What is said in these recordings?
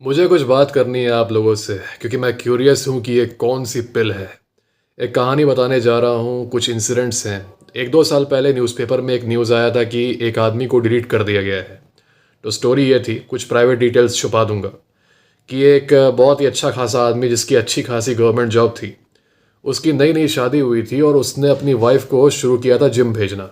मुझे कुछ बात करनी है आप लोगों से क्योंकि मैं क्यूरियस हूँ कि ये कौन सी पिल है। एक कहानी बताने जा रहा हूँ, कुछ इंसिडेंट्स हैं। 1-2 साल पहले न्यूज़पेपर में एक न्यूज़ आया था कि एक आदमी को डिलीट कर दिया गया है। तो स्टोरी ये थी, कुछ प्राइवेट डिटेल्स छुपा दूंगा, कि एक बहुत ही अच्छा खासा आदमी जिसकी अच्छी खासी गवर्नमेंट जॉब थी, उसकी नई नई शादी हुई थी और उसने अपनी वाइफ को शुरू किया था जिम भेजना।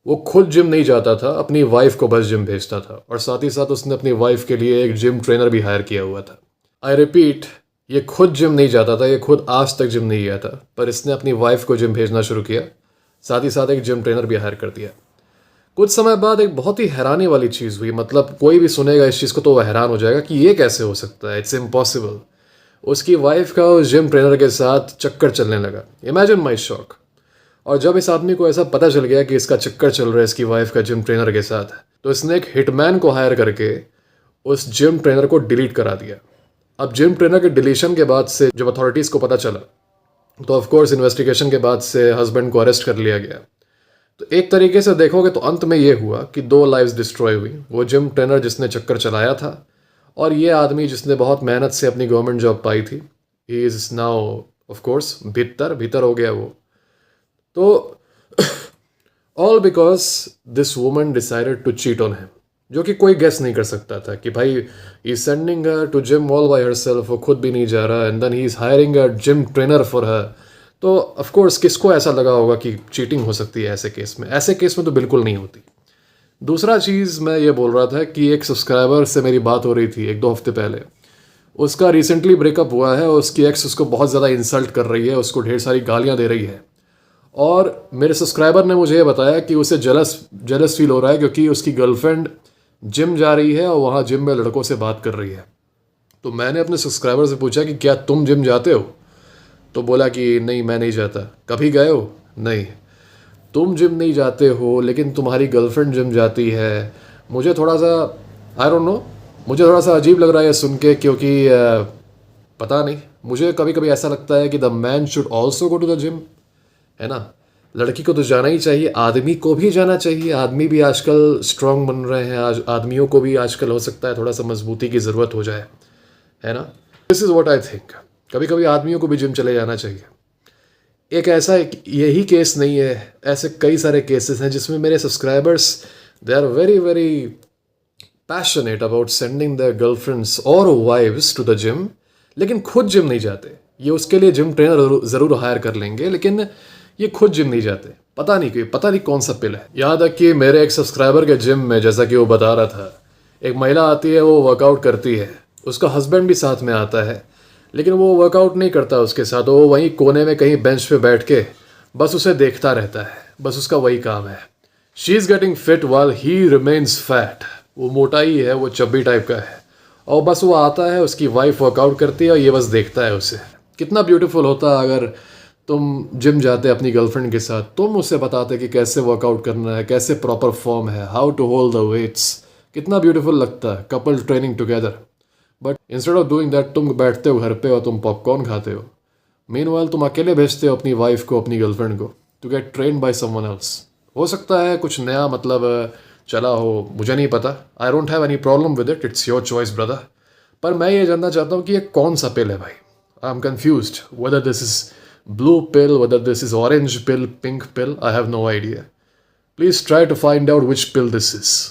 वो खुद जिम नहीं जाता था, अपनी वाइफ को बस जिम भेजता था और साथ ही साथ उसने अपनी वाइफ के लिए एक जिम ट्रेनर भी हायर किया हुआ था। आई रिपीट, ये खुद जिम नहीं जाता था, ये खुद आज तक जिम नहीं गया था, पर इसने अपनी वाइफ को जिम भेजना शुरू किया, साथ ही साथ एक जिम ट्रेनर भी हायर कर दिया। कुछ समय बाद एक बहुत ही हैरानी वाली चीज़ हुई, मतलब कोई भी सुनेगा इस चीज़ को तो वह हैरान हो जाएगा कि ये कैसे हो सकता है, इट्स इम्पॉसिबल। उसकी वाइफ का उस जिम ट्रेनर के साथ चक्कर चलने लगा। Imagine my shock. और जब इस आदमी को ऐसा पता चल गया कि इसका चक्कर चल रहा है इसकी वाइफ का जिम ट्रेनर के साथ, तो इसने एक हिटमैन को हायर करके उस जिम ट्रेनर को डिलीट करा दिया। अब जिम ट्रेनर के डिलीशन के बाद से जब अथॉरिटीज़ को पता चला, तो ऑफ कोर्स इन्वेस्टिगेशन के बाद से हस्बैंड को अरेस्ट कर लिया गया। तो एक तरीके से देखोगे तो अंत में ये हुआ कि 2 लाइव्स डिस्ट्रॉय हुई, वो जिम ट्रेनर जिसने चक्कर चलाया था और ये आदमी जिसने बहुत मेहनत से अपनी गवर्नमेंट जॉब पाई थी। He is now of course भीतर भीतर हो गया वो। तो all because this woman decided to cheat on him, जो कि कोई गेस नहीं कर सकता था कि भाई he sending her to gym all by herself, वो खुद भी नहीं जा रहा, and then he is hiring a gym trainer for her. तो ऑफ कोर्स किसको ऐसा लगा होगा कि चीटिंग हो सकती है ऐसे केस में? ऐसे केस में तो बिल्कुल नहीं होती। दूसरा चीज़ मैं ये बोल रहा था कि एक सब्सक्राइबर से मेरी बात हो रही थी 1-2 हफ्ते पहले। उसका रिसेंटली ब्रेकअप हुआ है और उसकी एक्स उसको बहुत ज़्यादा इंसल्ट कर रही है, उसको ढेर सारी गालियाँ दे रही है। और मेरे सब्सक्राइबर ने मुझे ये बताया कि उसे जलस जलस फील हो रहा है क्योंकि उसकी गर्लफ्रेंड जिम जा रही है और वहाँ जिम में लड़कों से बात कर रही है। तो मैंने अपने सब्सक्राइबर से पूछा कि क्या तुम जिम जाते हो? तो बोला कि नहीं, मैं नहीं जाता। कभी गए हो? नहीं। तुम जिम नहीं जाते हो लेकिन तुम्हारी गर्लफ्रेंड जिम जाती है। मुझे थोड़ा सा, आई डोंट नो, मुझे थोड़ा सा अजीब लग रहा है सुन के, क्योंकि पता नहीं, मुझे कभी कभी ऐसा लगता है कि the man should also go to the gym, है ना। लड़की को तो जाना ही चाहिए, आदमी को भी जाना चाहिए। आदमी भी आजकल स्ट्रांग बन रहे हैं, आज आदमियों को भी आजकल हो सकता है थोड़ा सा मजबूती की ज़रूरत हो जाए, है ना। This is what I think. कभी कभी आदमियों को भी जिम चले जाना चाहिए। एक ऐसा यही केस नहीं है, ऐसे कई सारे केसेस हैं जिसमें मेरे subscribers, they are very very passionate about sending their girlfriends और वाइव्स टू द जिम, लेकिन खुद जिम नहीं जाते। ये उसके लिए जिम ट्रेनर ज़रूर हायर कर लेंगे, लेकिन ये खुद जिम नहीं जाते। पता नहीं कौन सा पिल है। याद है कि मेरे एक सब्सक्राइबर के जिम में, जैसा कि वो बता रहा था, एक महिला आती है, वो वर्कआउट करती है, उसका हस्बैंड भी साथ में आता है, लेकिन वो वर्कआउट नहीं करता उसके साथ। वो वहीं कोने में कहीं बेंच पे बैठ के बस उसे देखता रहता है, बस उसका वही काम है। शी इज़ गेटिंग फिट वाल ही रिमेन्स फैट। वो मोटा ही है, वो चब्बी टाइप का है, और बस वो आता है, उसकी वाइफ वर्कआउट करती है और ये बस देखता है उसे। कितना ब्यूटीफुल होता अगर तुम जिम जाते अपनी गर्लफ्रेंड के साथ, तुम उसे बताते कि कैसे वर्कआउट करना है, कैसे प्रॉपर फॉर्म है, how to hold the weights. कितना ब्यूटीफुल लगता है, couple training together. But instead of doing that, तुम बैठते हो घर पे और तुम पॉपकॉर्न खाते हो। मीनवाइल तुम अकेले भेजते हो अपनी वाइफ को, अपनी गर्लफ्रेंड को, to get train by someone else. हो सकता है कुछ नया मतलब चला हो, मुझे नहीं पता। I don't have any problem with it, it's your choice brother. पर मैं ये जानना चाहता हूँ कि ये कौन सा पिल है भाई। I am confused whether this is blue pill, whether this is orange pill, pink pill, I have no idea. Please try to find out which pill this is.